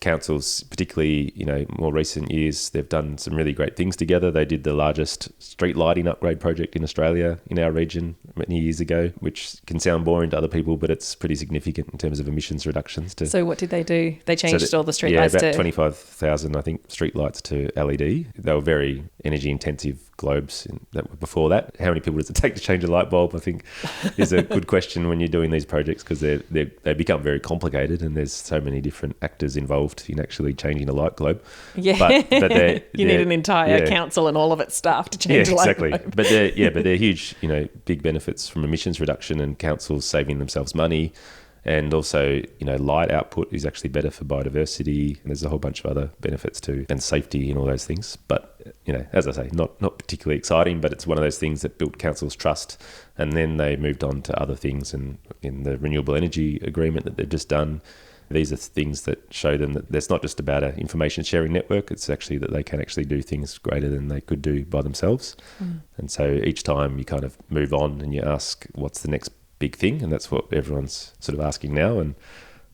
councils, particularly, more recent years, they've done some really great things together. They did the largest street lighting upgrade project in Australia, in our region, many years ago, which can sound boring to other people, but it's pretty significant in terms of emissions reductions. So what did they do? They changed all the street lights about 25,000, I think, street lights to LED. They were very energy intensive globes that were before that. How many people does it take to change a light bulb, I think, is a good question when you're doing these projects, because they become very complicated and there's so many different actors involved in actually changing a light globe. Yeah, but you need an entire council and all of its staff to change a light globe. But they're huge, big benefits from emissions reduction and councils saving themselves money. And also, light output is actually better for biodiversity. And there's a whole bunch of other benefits too, and safety and all those things. But, as I say, not particularly exciting, but it's one of those things that built councils' trust. And then they moved on to other things. And in the renewable energy agreement that they've just done, these are things that show them that it's not just about an information sharing network. It's actually that they can actually do things greater than they could do by themselves. And so each time you kind of move on and you ask, what's the next big thing? And that's what everyone's sort of asking now. And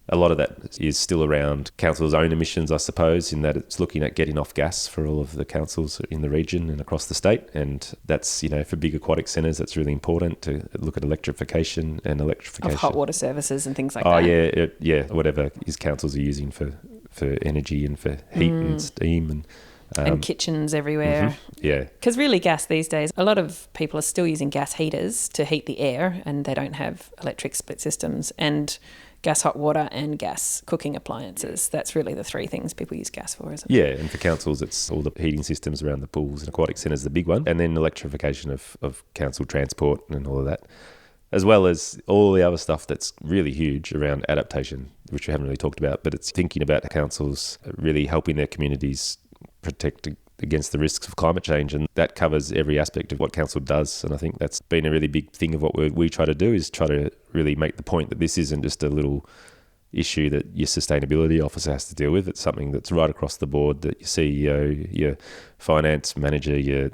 a lot of that is still around councils' own emissions, I suppose, in that it's looking at getting off gas for all of the councils in the region and across the state. And that's, for big aquatic centres, that's really important to look at electrification of hot water services and things like that. Oh, yeah, whatever councils are using for energy and for heat and steam and kitchens everywhere. Yeah. Because really gas these days, a lot of people are still using gas heaters to heat the air, and they don't have electric split systems. And gas hot water and gas cooking appliances. That's really the three things people use gas for, isn't it? Yeah, and for councils, it's all the heating systems around the pools and aquatic centres, the big one, and then electrification of council transport and all of that, as well as all the other stuff that's really huge around adaptation, which we haven't really talked about, but it's thinking about councils really helping their communities protect against the risks of climate change, and that covers every aspect of what council does. And I think that's been a really big thing of what we try to do, is try to really make the point that this isn't just a little issue that your sustainability officer has to deal with. It's something that's right across the board, that your CEO, your finance manager, your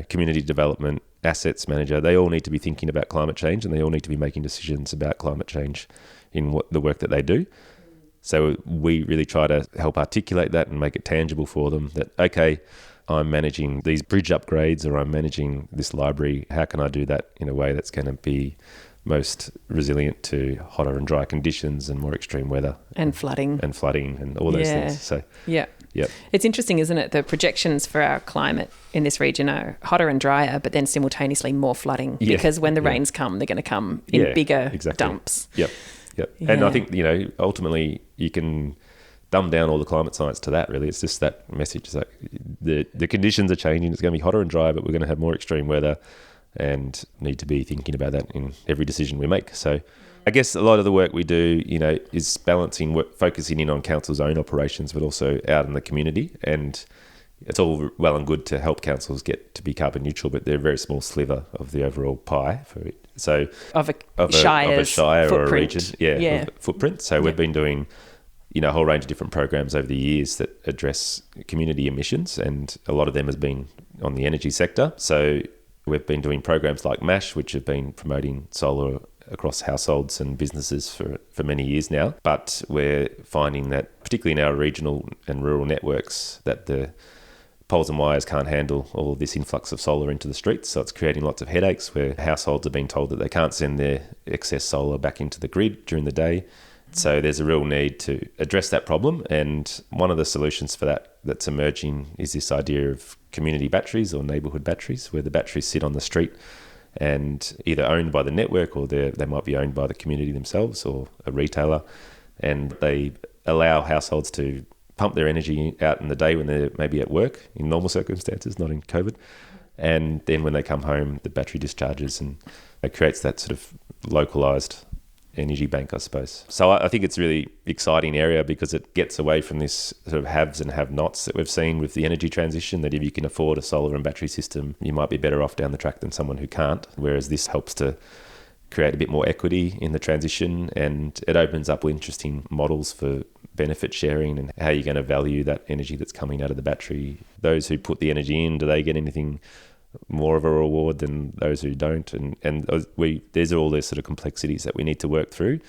community development, assets manager, they all need to be thinking about climate change, and they all need to be making decisions about climate change in the work that they do. So we really try to help articulate that and make it tangible for them, that, okay, I'm managing these bridge upgrades, or I'm managing this library. How can I do that in a way that's going to be most resilient to hotter and dry conditions and more extreme weather? And flooding and all those things. So yeah. Yep. It's interesting, isn't it? The projections for our climate in this region are hotter and drier, but then simultaneously more flooding, because when the rains come, they're going to come in bigger dumps. Yep. Yeah. And I think, ultimately you can dumb down all the climate science to that, really. It's just that message. It's like the conditions are changing. It's going to be hotter and drier, but we're going to have more extreme weather, and need to be thinking about that in every decision we make. So I guess a lot of the work we do, is balancing focusing in on council's own operations, but also out in the community. And it's all well and good to help councils get to be carbon neutral, but they're a very small sliver of the overall pie for it. So of a shire footprint. Or a region, footprint. So we've been doing, a whole range of different programs over the years that address community emissions, and a lot of them has been on the energy sector. So we've been doing programs like MASH, which have been promoting solar across households and businesses for many years now. But we're finding that, particularly in our regional and rural networks, that the poles and wires can't handle all of this influx of solar into the streets. So it's creating lots of headaches, where households are being told that they can't send their excess solar back into the grid during the day. So there's a real need to address that problem. And one of the solutions for that that's emerging is this idea of community batteries or neighbourhood batteries, where the batteries sit on the street and either owned by the network, or they might be owned by the community themselves or a retailer. And they allow households to pump their energy out in the day when they're maybe at work in normal circumstances, not in COVID. And then when they come home, the battery discharges, and it creates that sort of localised energy bank, I suppose. So I think it's a really exciting area, because it gets away from this sort of haves and have-nots that we've seen with the energy transition, that if you can afford a solar and battery system, you might be better off down the track than someone who can't. Whereas this helps to create a bit more equity in the transition, and it opens up interesting models for benefit sharing and how you're going to value that energy that's coming out of the battery. Those who put the energy in, do they get anything more of a reward than those who don't? And these are all the sort of complexities that we need to work through.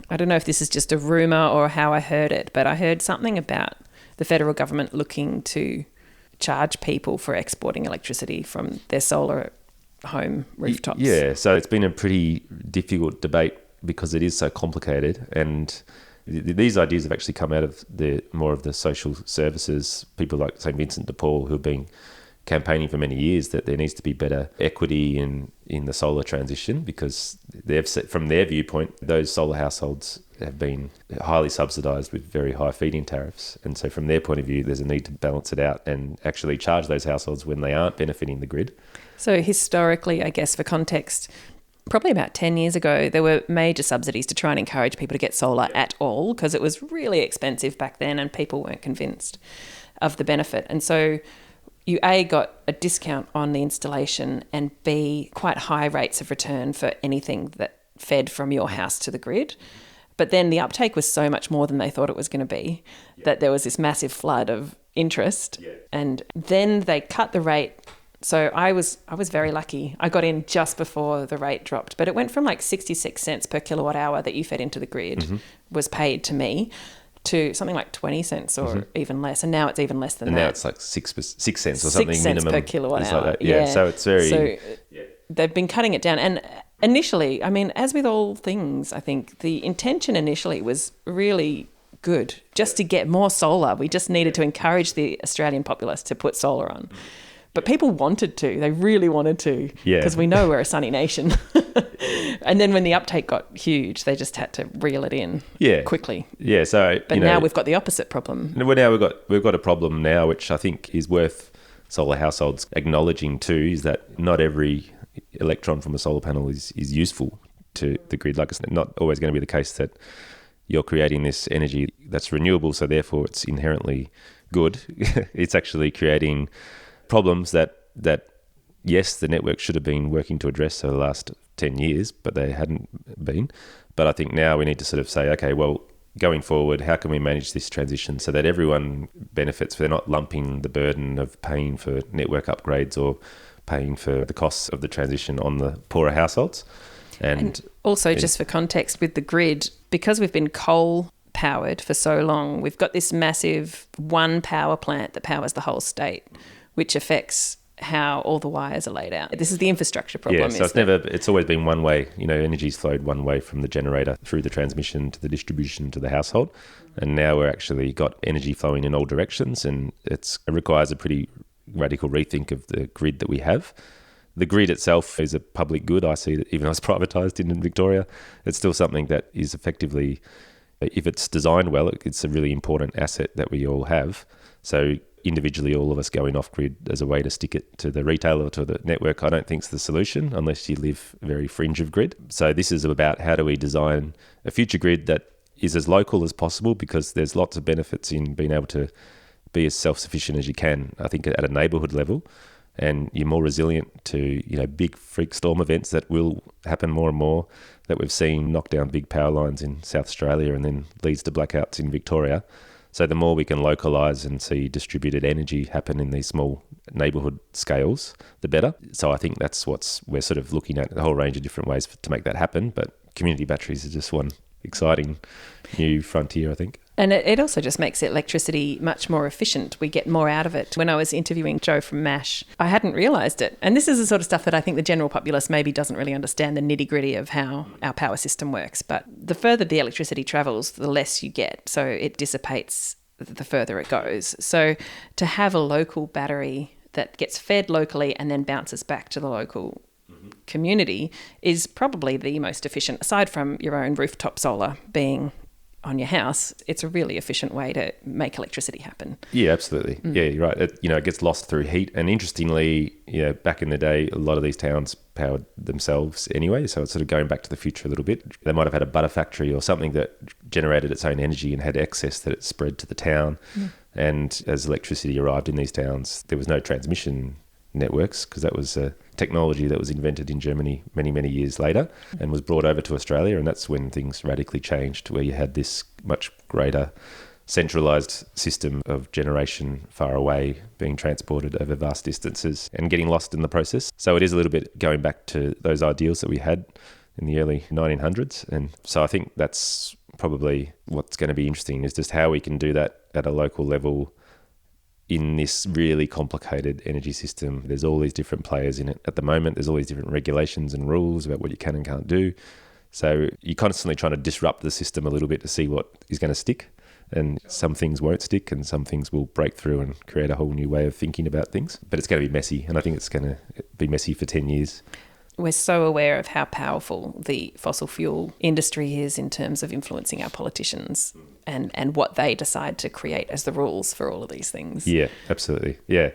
I don't know if this is just a rumour or how I heard it, but I heard something about the federal government looking to charge people for exporting electricity from their solar home rooftops. Yeah, so it's been a pretty difficult debate because it is so complicated, and these ideas have actually come out of more of the social services, people like St. Vincent de Paul, who have been campaigning for many years that there needs to be better equity in the solar transition, because from their viewpoint, those solar households have been highly subsidised with very high feed-in tariffs. And so from their point of view, there's a need to balance it out and actually charge those households when they aren't benefiting the grid. So historically, I guess for context, probably about 10 years ago, there were major subsidies to try and encourage people to get solar at all, because it was really expensive back then and people weren't convinced of the benefit. And so you A, got a discount on the installation, and B, quite high rates of return for anything that fed from your house to the grid. But then the uptake was so much more than they thought it was going to be, that there was this massive flood of interest. And then they cut the rate. So I was very lucky. I got in just before the rate dropped, but it went from like 66 cents per kilowatt hour that you fed into the grid was paid to me, to something like 20 cents or even less. And now it's even less than that. And now it's like 6 cents or something 6 cents minimum. per kilowatt hour. Like that. Yeah, so it's very... So they've been cutting it down. And initially, I mean, as with all things, I think the intention initially was really good, just to get more solar. We just needed to encourage the Australian populace to put solar on. But people wanted to. They really wanted to, because we know we're a sunny nation. And then when the uptake got huge, they just had to reel it in quickly. Yeah, so... But now we've got the opposite problem. Well, now we've got a problem now, which I think is worth solar households acknowledging too, is that not every electron from a solar panel is useful to the grid. Like, it's not always going to be the case that you're creating this energy that's renewable, so therefore it's inherently good. It's actually creating problems that yes, the network should have been working to address over the last 10 years, but they hadn't been. But I think now we need to sort of say, okay, well, going forward, how can we manage this transition so that everyone benefits? They're not lumping the burden of paying for network upgrades or paying for the costs of the transition on the poorer households. And also, just for context, with the grid, because we've been coal powered for so long, we've got this massive one power plant that powers the whole state, which affects how all the wires are laid out. This is the infrastructure problem. Yeah, so it's always been one way. Energy's flowed one way from the generator through the transmission to the distribution to the household. And now we're actually got energy flowing in all directions, and it requires a pretty radical rethink of the grid that we have. The grid itself is a public good. I see that even though it's privatised in Victoria, it's still something that is effectively, if it's designed well, it's a really important asset that we all have. So individually, all of us going off-grid as a way to stick it to the retailer or to the network, I don't think is the solution unless you live very fringe of grid. So this is about how do we design a future grid that is as local as possible, because there's lots of benefits in being able to be as self-sufficient as you can, I think, at a neighbourhood level. And you're more resilient to, big freak storm events that will happen more and more, that we've seen knock down big power lines in South Australia and then leads to blackouts in Victoria. So the more we can localise and see distributed energy happen in these small neighbourhood scales, the better. So I think that's we're sort of looking at, a whole range of different ways to make that happen. But community batteries is just one exciting new frontier, I think. And it also just makes electricity much more efficient. We get more out of it. When I was interviewing Joe from MASH, I hadn't realised it. And this is the sort of stuff that I think the general populace maybe doesn't really understand, the nitty-gritty of how our power system works. But the further the electricity travels, the less you get. So it dissipates the further it goes. So to have a local battery that gets fed locally and then bounces back to the local community is probably the most efficient, aside from your own rooftop solar being on your house. It's a really efficient way to make electricity happen. Yeah, absolutely. Yeah, you're right. It gets lost through heat. And interestingly, back in the day, a lot of these towns powered themselves anyway. So it's sort of going back to the future a little bit. They might have had a butter factory or something that generated its own energy and had excess that it spread to the town. And as electricity arrived in these towns, there was no transmission networks, because that was a technology that was invented in Germany many, many years later and was brought over to Australia. And that's when things radically changed, where you had this much greater centralised system of generation far away being transported over vast distances and getting lost in the process. So it is a little bit going back to those ideals that we had. in the early 1900s. And so I think that's probably what's going to be interesting, is just how we can do that at a local level in this really complicated energy system. There's all these different players in it at the moment. There's all these different regulations and rules about what you can and can't do. So you're constantly trying to disrupt the system a little bit to see what is going to stick. And some things won't stick and some things will break through and create a whole new way of thinking about things. But it's going to be messy, and I think it's going to be messy for 10 years. We're so aware of how powerful the fossil fuel industry is in terms of influencing our politicians and what they decide to create as the rules for all of these things. Yeah, absolutely. Yeah.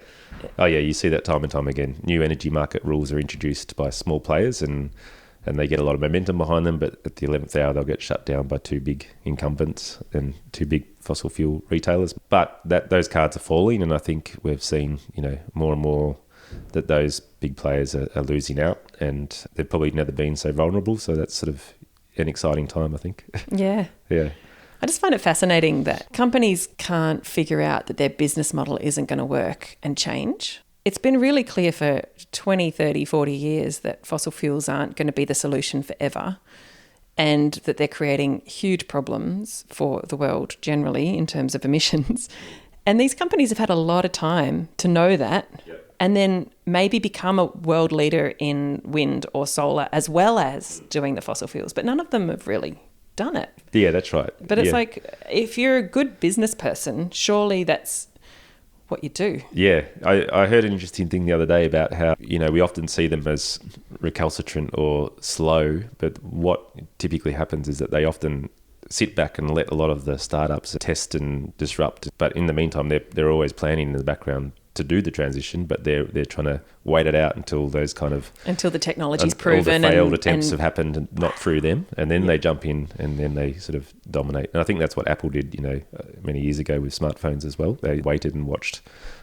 Oh, yeah, you see that time and time again. New energy market rules are introduced by small players and they get a lot of momentum behind them, but at the 11th hour they'll get shut down by two big incumbents and two big fossil fuel retailers. But those cards are falling, and I think we've seen, more and more that those big players are losing out, and they've probably never been so vulnerable. So that's sort of an exciting time, I think. Yeah. Yeah. I just find it fascinating that companies can't figure out that their business model isn't going to work and change. It's been really clear for 20, 30, 40 years that fossil fuels aren't going to be the solution forever, and that they're creating huge problems for the world generally in terms of emissions. And these companies have had a lot of time to know that. Yep. And then maybe become a world leader in wind or solar as well as doing the fossil fuels. But none of them have really done it. Yeah, that's right. But it's like, if you're a good business person, surely that's what you do. Yeah. I heard an interesting thing the other day about how, we often see them as recalcitrant or slow, but what typically happens is that they often sit back and let a lot of the startups test and disrupt. But in the meantime, they're always planning in the background to do the transition, but they're trying to wait it out until those until the technology's proven, all the failed attempts have happened and not through them, and then they jump in and then they sort of dominate. And I think that's what Apple did, many years ago with smartphones as well. They waited and watched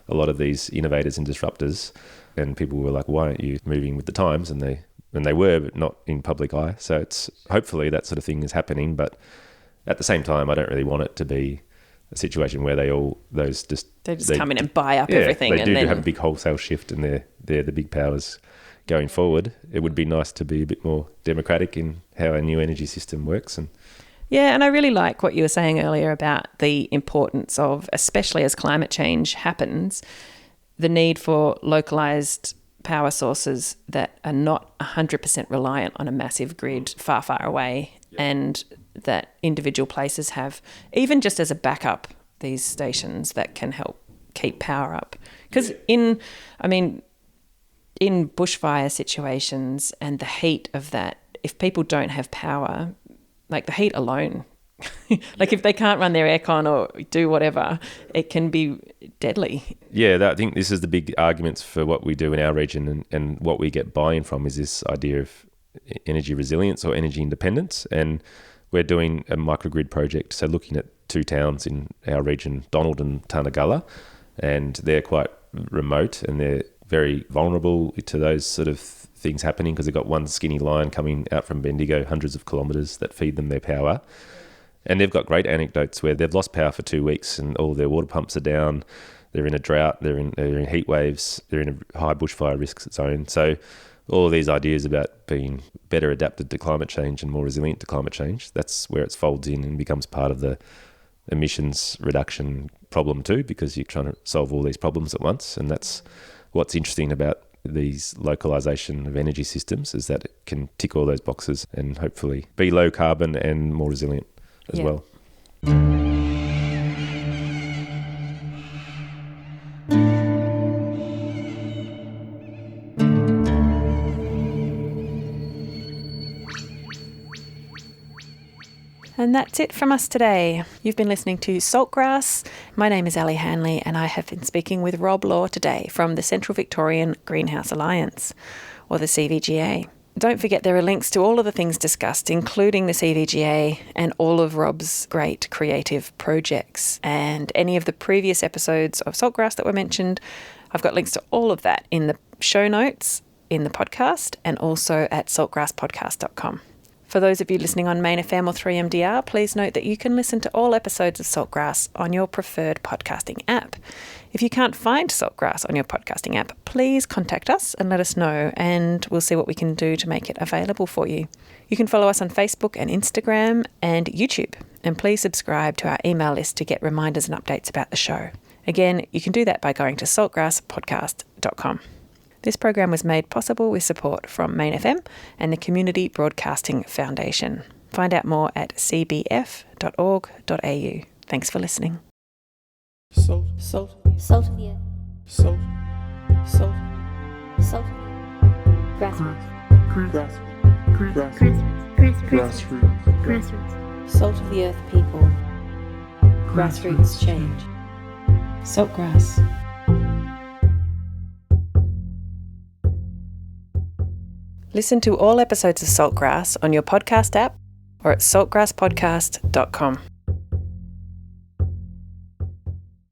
a lot of these innovators and disruptors, and people were like, "Why aren't you moving with the times?" And they were, but not in public eye. So it's hopefully that sort of thing is happening, but at the same time, I don't really want it to be a situation where they just come in and buy up everything. They do have a big wholesale shift, and they're the big powers going forward. It would be nice to be a bit more democratic in how our new energy system works. And I really like what you were saying earlier about the importance of, especially as climate change happens, the need for localised power sources that are not 100% reliant on a massive grid far, far away, and that individual places have, even just as a backup, these stations that can help keep power up. Because in bushfire situations and the heat of that, if people don't have power, like the heat alone, if they can't run their aircon or do whatever, it can be deadly. Yeah, I think this is the big arguments for what we do in our region, and what we get buy-in from is this idea of energy resilience or energy independence. And we're doing a microgrid project, so looking at two towns in our region, Donald and Tarnagulla, and they're quite remote and they're very vulnerable to those sort of things happening because they've got one skinny line coming out from Bendigo, hundreds of kilometres, that feed them their power. And they've got great anecdotes where they've lost power for 2 weeks and all their water pumps are down. They're in a drought, they're in heat waves, they're in a high bushfire risk zone. So all of these ideas about being better adapted to climate change and more resilient to climate change, that's where it folds in and becomes part of the emissions reduction problem too, because you're trying to solve all these problems at once. And that's what's interesting about these localization of energy systems, is that it can tick all those boxes and hopefully be low carbon and more resilient as well. And that's it from us today. You've been listening to Saltgrass. My name is Ali Hanley, and I have been speaking with Rob Law today from the Central Victorian Greenhouse Alliance, or the CVGA. Don't forget there are links to all of the things discussed, including the CVGA and all of Rob's great creative projects. And any of the previous episodes of Saltgrass that were mentioned, I've got links to all of that in the show notes, in the podcast, and also at saltgrasspodcast.com. For those of you listening on Main FM or 3MDR, please note that you can listen to all episodes of Saltgrass on your preferred podcasting app. If you can't find Saltgrass on your podcasting app, please contact us and let us know, and we'll see what we can do to make it available for you. You can follow us on Facebook and Instagram and YouTube, and please subscribe to our email list to get reminders and updates about the show. Again, you can do that by going to saltgrasspodcast.com. This program was made possible with support from Main FM and the Community Broadcasting Foundation. Find out more at cbf.org.au. Thanks for listening. Salt of the earth. Salt of the earth. Grassroots. Salt of the earth people. Grassroots change. Saltgrass. Listen to all episodes of Saltgrass on your podcast app or at saltgrasspodcast.com.